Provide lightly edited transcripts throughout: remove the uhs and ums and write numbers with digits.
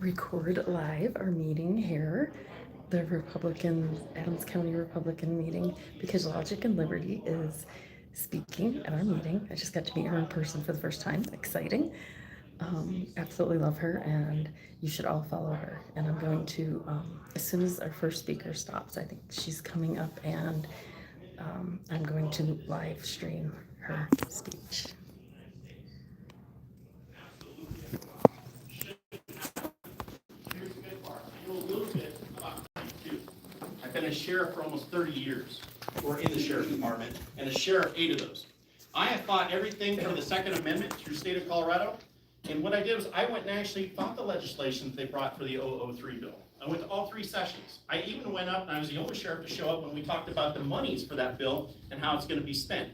record live our meeting here, the Adams County Republican meeting, because Logic and Liberty is speaking at our meeting. I just got to meet her in person for the first time. Exciting. Absolutely love her, and you should all follow her. And I'm going to, as soon as our first speaker stops, I think she's coming up, and I'm going to live stream her speech. I've been a sheriff for almost 30 years, or in the sheriff's department, and a sheriff 8 of those. I have fought everything from the Second Amendment through the state of Colorado, and what I did was I went and actually fought the legislation that they brought for the 003 bill. I went to all 3 sessions. I even went up, and I was the only sheriff to show up when we talked about the monies for that bill and how it's going to be spent,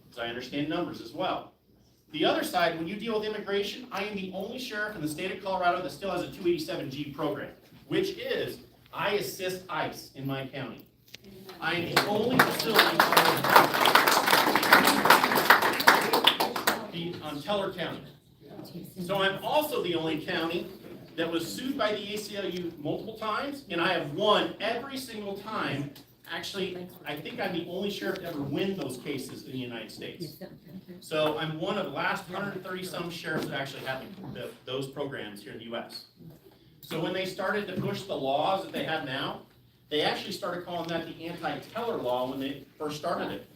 because I understand numbers as well. The other side, when you deal with immigration, I am the only sheriff in the state of Colorado that still has a 287G program, which is I assist ICE in my county. I am the only facility on Teller County. So I'm also the only county that was sued by the ACLU multiple times, and I have won every single time. Actually, I think I'm the only sheriff to ever win those cases in the United States. So I'm one of the last 130 some sheriffs that actually have those programs here in the U.S. So when they started to push the laws that they have now, they actually started calling that the anti-teller law when they first started it,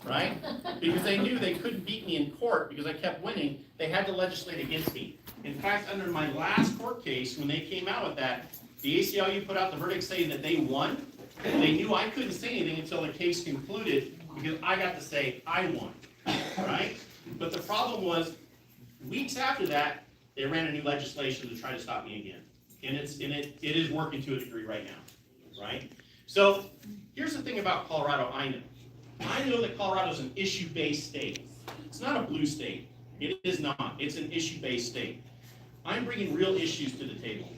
right? Because they knew they couldn't beat me in court because I kept winning. They had to legislate against me. In fact, under my last court case, when they came out with that, the ACLU put out the verdict saying that they won. They knew I couldn't say anything until the case concluded because I got to say I won, right? But the problem was, weeks after that, they ran a new legislation to try to stop me again. And it is working to a degree right now, right? So here's the thing about Colorado I know that Colorado is an issue-based state. It's not a blue state. It is not. It's an issue-based state. I'm bringing real issues to the table.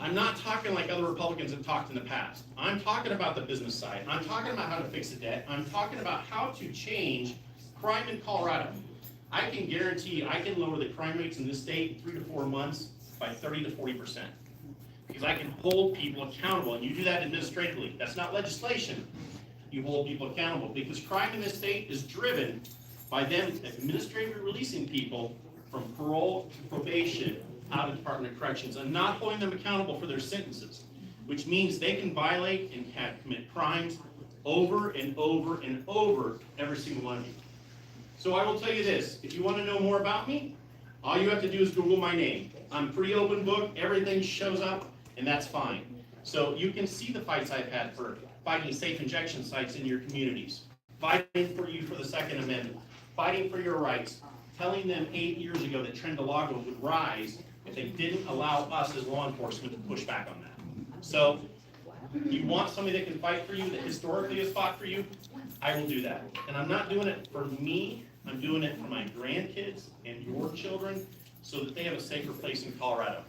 I'm not talking like other Republicans have talked in the past. I'm talking about the business side. I'm talking about how to fix the debt. I'm talking about how to change crime in Colorado. I can guarantee I can lower the crime rates in this state in 3 to 4 months by 30 to 40%. Because I can hold people accountable, and you do that administratively. That's not legislation. You hold people accountable because crime in this state is driven by them administratively releasing people from parole to probation out of Department of Corrections and not holding them accountable for their sentences, which means they can violate and commit crimes over and over and over every single one of you. So I will tell you this, if you want to know more about me, all you have to do is Google my name. I'm a pretty open book, everything shows up, and that's fine. So you can see the fights I've had for fighting safe injection sites in your communities, fighting for you for the Second Amendment, fighting for your rights, telling them 8 years ago that Trendalago would rise if they didn't allow us as law enforcement to push back on that. So you want somebody that can fight for you, that historically has fought for you, I will do that. And I'm not doing it for me, I'm doing it for my grandkids and your children so that they have a safer place in Colorado.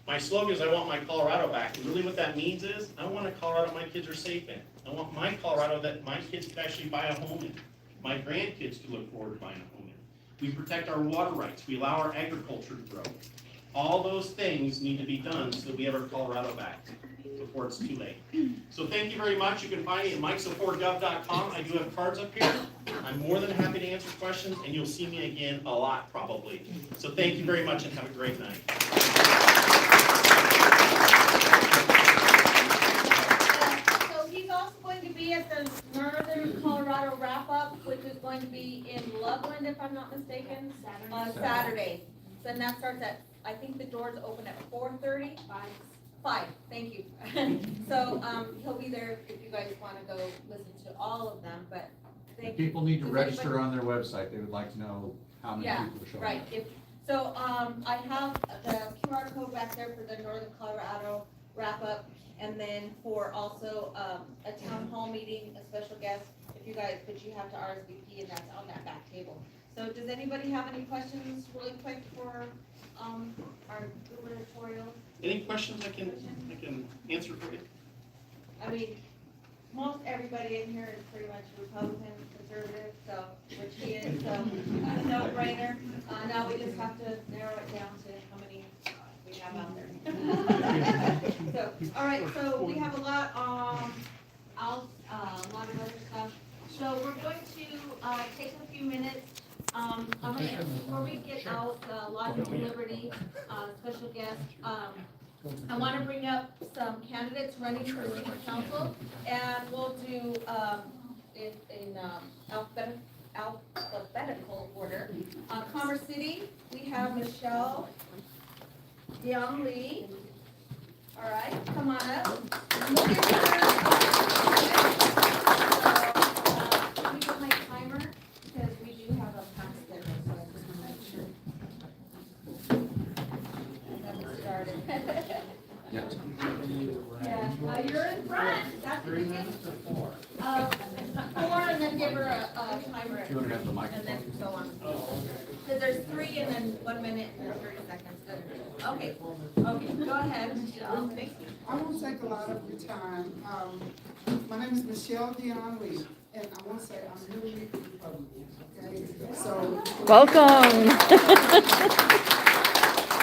My slogan is I want my Colorado back. And really what that means is I want a Colorado my kids are safe in. I want my Colorado that my kids could actually buy a home in. My grandkids could look forward to buying a home in. We protect our water rights. We allow our agriculture to grow. All those things need to be done so that we have our Colorado back before it's too late. So thank you very much. You can find me at mikesupportgov.com. I do have cards up here. I'm more than happy to answer questions, and you'll see me again a lot probably. So thank you very much and have a great night. So he's also going to be at the Northern Colorado wrap-up, which is going to be in Loveland, if I'm not mistaken, Saturday. So then that starts at, I think the doors open at 4:30? 5, thank you. So he'll be there if you guys want to go listen to all of them, but thank you. People need to register on their website. They would like to know how many people are showing up. Right. So I have the QR code back there for the Northern Colorado wrap-up, and then for also a town hall meeting, a special guest, if you guys, but you have to RSVP, and that's on that back table. So does anybody have any questions really quick for our gubernatorial? Any questions I can answer for you? I mean, most everybody in here is pretty much Republican, conservative, so, which he is, so, no brainer. Now we just have to narrow it down to how many we have out there. All right, so we have a lot, a lot of other stuff. So we're going to, take a few minutes. Before we get out, Lodge of Liberty, special guest, I want to bring up some candidates running for city council, and we'll do, in alphabetical order. Commerce City, we have Michelle Young Lee. All right, come on up. Look at her. Let me get my timer, because we do have a time schedule, so I just want to make sure. That started. Yeah, you're in front, that's the beginning. 4, and then give her a timer. You want to have the And microphone? then so on. Because there's 3 and then 1 minute and 30 seconds. Okay, go ahead, Michelle. Thank you. I won't take a lot of your time. My name is Michelle Dion Lee, and I want to say I'm newly Republican, okay? So. Welcome.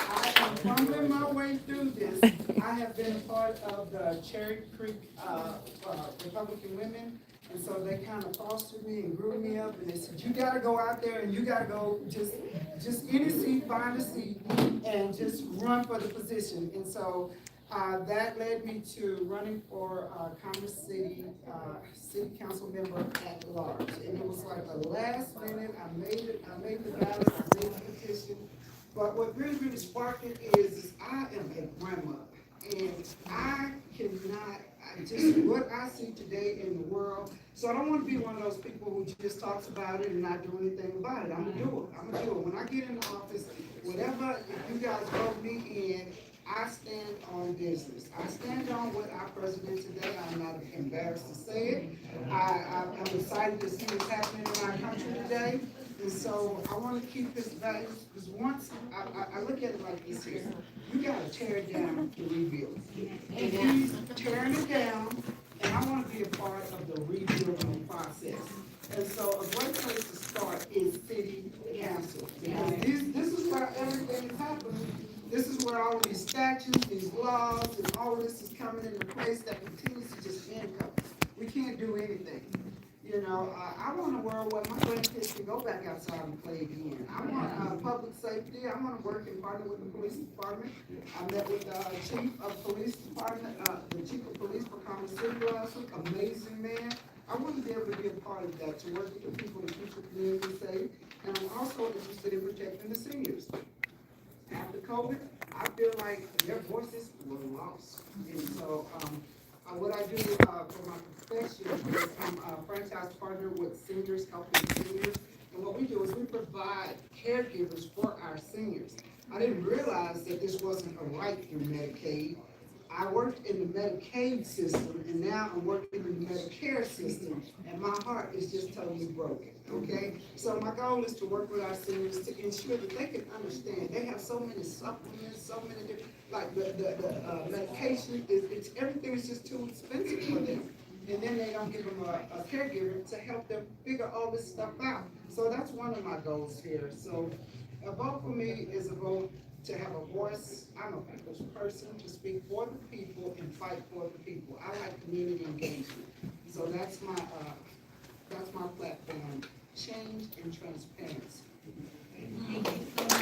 I am fumbling my way through this. I have been a part of the Cherry Creek Republican Women, and so they kind of fostered me and grew me up, and they said, you gotta go out there and you gotta go just any seat, find a seat, and just run for the position. And so that led me to running for Commerce City City Council member at large. And it was like a last minute, I made the ballot, I made the petition. But what really sparked it is I am a grandmother, and I cannot, just what I see today in the world. So I don't want to be one of those people who just talks about it and not do anything about it. I'm gonna do it. When I get in the office, whatever, if you guys vote me in, I stand on business. I stand on what our president today, I'm not embarrassed to say it. I'm excited to see what's happening in our country today. And so I want to keep this values, because once, I look at it like this here, you gotta tear it down to rebuild. And he's tearing it down, and I want to be a part of the rebuilding process. And so a great place to start is city council. Because this is where everything is happening. This is where all of these statutes, these laws, and all of this is coming into place that continues to just handcuff us. We can't do anything. You know, I want a world where my grandkids can go back outside and play again. I want public safety. I want to work in partner with the police department. I met with the chief of police department, the chief of police for Commerce City last week, amazing man. I want to be able to be a part of that, to work with the people and keep the community safe. And I'm also interested in protecting the seniors. After COVID, I feel like their voices were lost. And so, what I do for my profession is I'm a franchise partner with seniors, helping seniors. And what we do is we provide caregivers for our seniors. I didn't realize that this wasn't a right through Medicaid. I worked in the Medicaid system, and now I'm working in the Medicare system, and my heart is just totally broken, okay? So my goal is to work with our seniors to ensure that they can understand. They have so many supplements, so many different, like the medication, everything is just too expensive for them. And then they don't give them a caregiver to help them figure all this stuff out. So that's one of my goals here. So a vote for me is a vote to have a voice. I'm a people's person, to speak for the people and fight for the people. I like community engagement. So that's my platform, change and transparency. Thank you so much.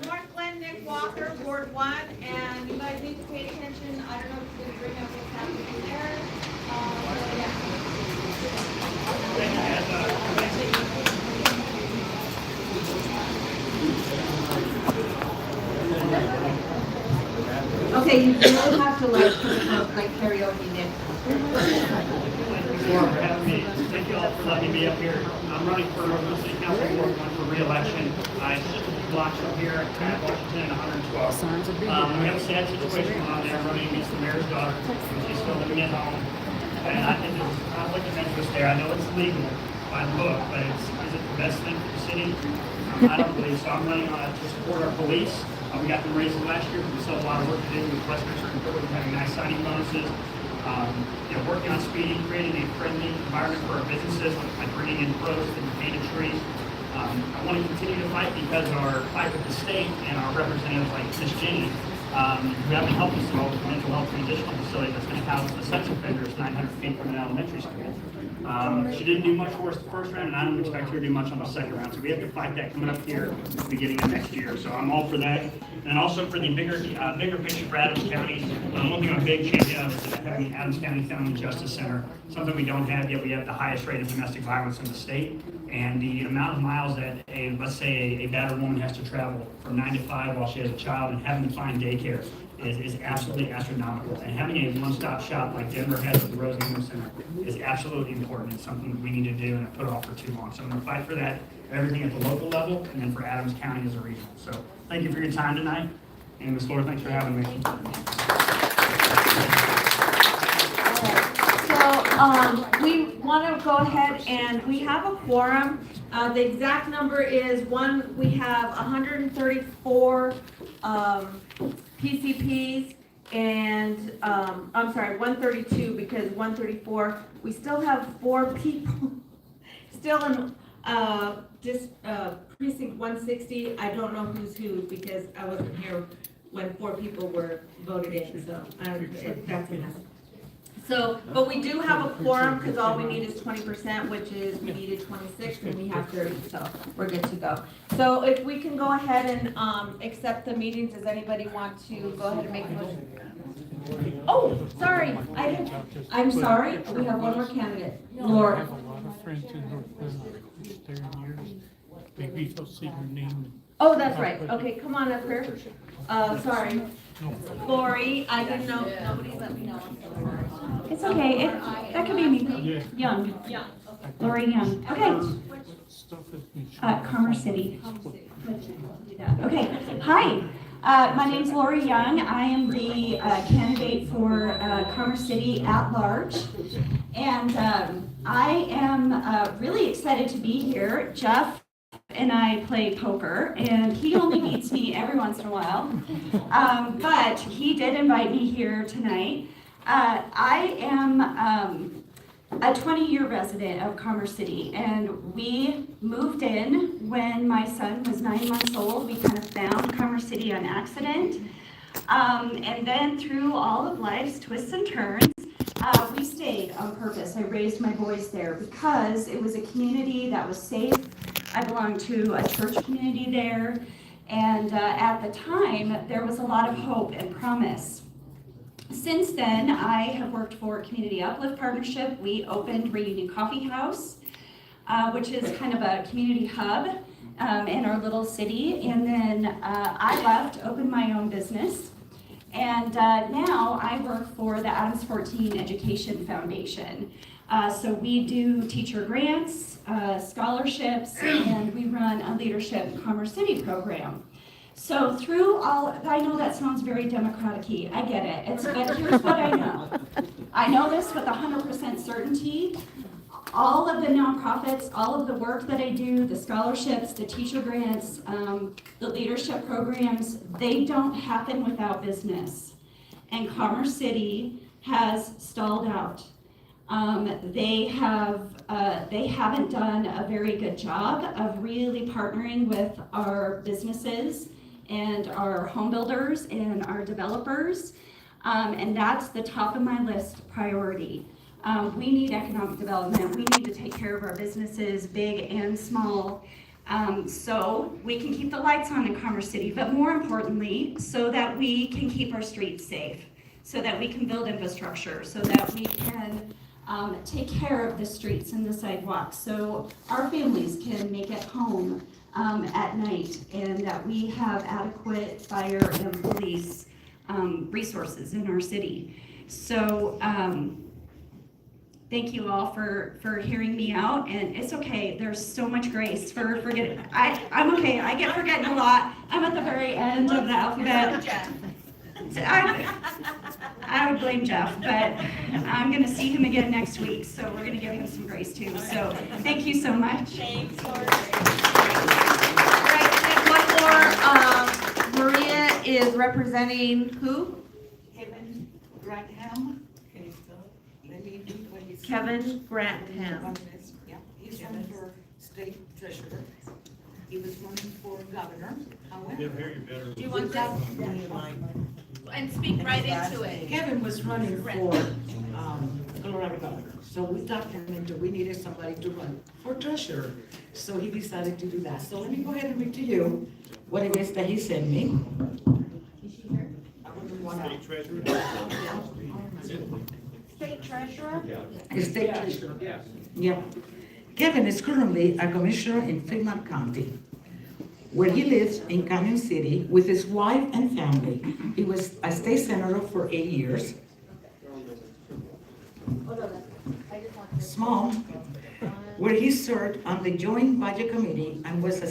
North Glen, Nick Walker, Ward 1, and you guys need to pay attention. I don't know if you can bring up what's happening there. Okay, you don't have to like karaoke, Nick. For having me. Thank you all for letting me be up here. I'm running for City Council Ward 1 for re-election. I blocks up here at Washington and 112. We have a sad situation on there running against the mayor's daughter. She's still living at home. And I think there's a conflict of interest there. I know it's legal by the book, but is it the best thing for the city? I don't believe so. I'm running to support our police. We got them raised last year, but we still have a lot of work to do with Westminster and Portland having nice signing bonuses. Working on speeding, creating a friendly environment for our businesses, like bringing in pros and painted trees. I want to want to continue to fight because our fight with the state and our representatives like Ms. Jenny, who haven't helped us develop a mental health transitional facility that's going to house the sex offenders 900 feet from an elementary school. She didn't do much for us the first round, and I don't expect her to do much on the second round. So we have to fight that coming up here at the beginning of next year. So I'm all for that. And also for the bigger picture for Adams County, one thing I'm a big champion of is having the Adams County Family Justice Center, something we don't have yet. We have the highest rate of domestic violence in the state. And the amount of miles that let's say a battered woman has to travel from 9 to 5 while she has a child and having to find daycare is absolutely astronomical. And having a one-stop shop like Denver has at the Rosenham Center is absolutely important. It's something we need to do, and I put it off for too long. So I'm going to fight for that, everything at the local level, and then for Adams County as a regional. So thank you for your time tonight. And Ms. Laura, thanks for having me. So, we want to go ahead and we have a quorum. The exact number is we have 134, PCPs and, I'm sorry, 132 because 134, we still have 4 people still in, precinct 160. I don't know who's who because I wasn't here when 4 people were voted in, so that's enough. So, but we do have a quorum because all we need is 20%, which is we needed 26 and we have 30, so we're good to go. So if we can go ahead and accept the meetings, does anybody want to go ahead and make a motion? Oh, sorry, I'm sorry, we have one more candidate. I Laura. have a lot of friends in North Carolina, there in years. Maybe they'll see your name. Oh, that's right. Okay, come on up here. Sorry. No. Lori, I didn't know, nobody's let me know. It's okay, that could be me. Yeah. Young, Yeah. Lori Young. Okay, Stuff has been shown. Commerce City. Okay, hi. My name's Lori Young. I am the candidate for Commerce City at large. And I am really excited to be here. Jeff and I play poker, and he only beats me every once in a while. But he did invite me here tonight. I am a 20-year resident of Commerce City, and we moved in when my son was 9 months old. We kind of found Commerce City on accident. And then through all of life's twists and turns, we stayed on purpose. I raised my boys there because it was a community that was safe. I belonged to a church community there, and at the time, there was a lot of hope and promise. Since then, I have worked for Community Uplift Partnership. We opened Reunion Coffee House, which is kind of a community hub in our little city. And then I left, opened my own business, and now I work for the Adams 14 Education Foundation. So we do teacher grants, scholarships, and we run a Leadership Commerce City program. So through all, I know that sounds very democratic-y, I get it, but here's what I know. I know this with 100% certainty. All of the nonprofits, all of the work that I do, the scholarships, the teacher grants, the leadership programs, they don't happen without business. And Commerce City has stalled out. They haven't done a very good job of really partnering with our businesses and our home builders and our developers, and that's the top of my list priority. We need economic development. We need to take care of our businesses, big and small, so we can keep the lights on in Commerce City, but more importantly, so that we can keep our streets safe, so that we can build infrastructure, so that we can take care of the streets and the sidewalks, so our families can make it home at night, and that we have adequate fire and police resources in our city. So thank you all for hearing me out, and it's okay. There's so much grace for forgetting. I'm okay. I get forgetting a lot. I'm at the very end of the alphabet. I would blame Jeff, but I'm going to see him again next week, so we're going to give him some grace too. So thank you so much. Thanks, Lori. Right, and one more, Maria is representing who? Kevin Grantham. Can you spell it? Let me read what he said. Kevin Grantham. Yeah, he's running for state treasurer. he was running for governor, however. Do you want this? And speak right into it. Kevin was running for, Colorado governor, so we talked him into, we needed somebody to run for treasurer. So he decided to do that. So let me go ahead and read to you what it is that he sent me. I wouldn't wanna- State treasurer? State treasurer. Yeah. Kevin is currently a commissioner in Fremont County, where he lives in Canyon City with his wife and family. He was a state senator for 8 years. Small, where he served on the Joint Budget Committee and was a